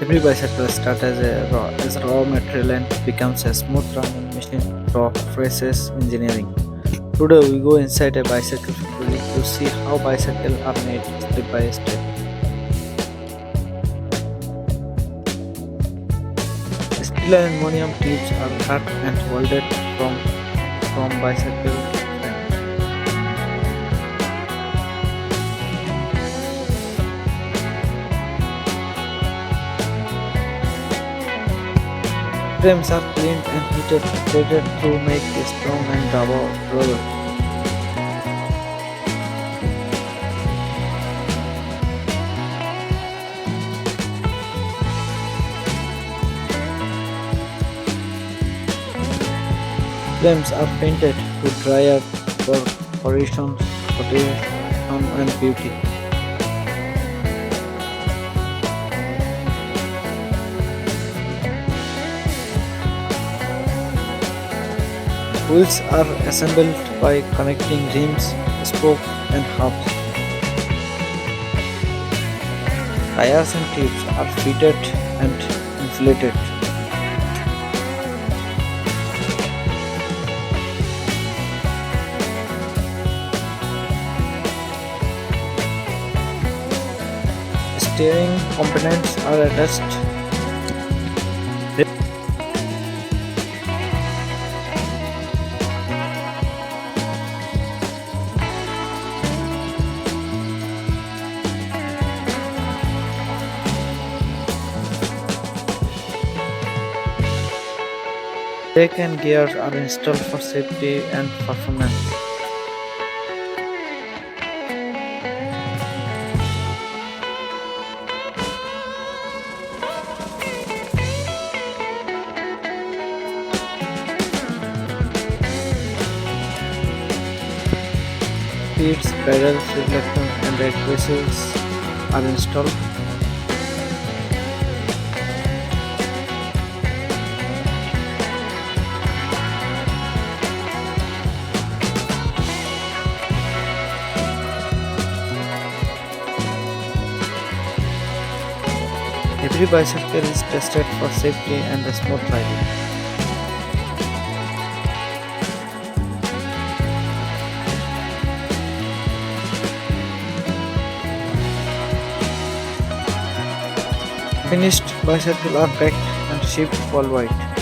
Every bicycle starts as raw material and becomes a smooth running machine through process engineering. Today we go inside a bicycle factory to see how bicycles are made step by step. Steel and aluminum tubes are cut and welded from bicycle frame. Frames are cleaned and heated threaded to make a strong and durable. Frames are painted to dry up for protection and beauty. Wheels are assembled by connecting rims, spokes, and hubs. Tires and tubes are fitted and inflated. Steering components are attached. Brake and gears are installed for safety and performance. Seats, pedals, reflectors, and brake vessels are installed. Every bicycle is tested for safety and smooth riding. Finished bicycles are packed and shipped worldwide.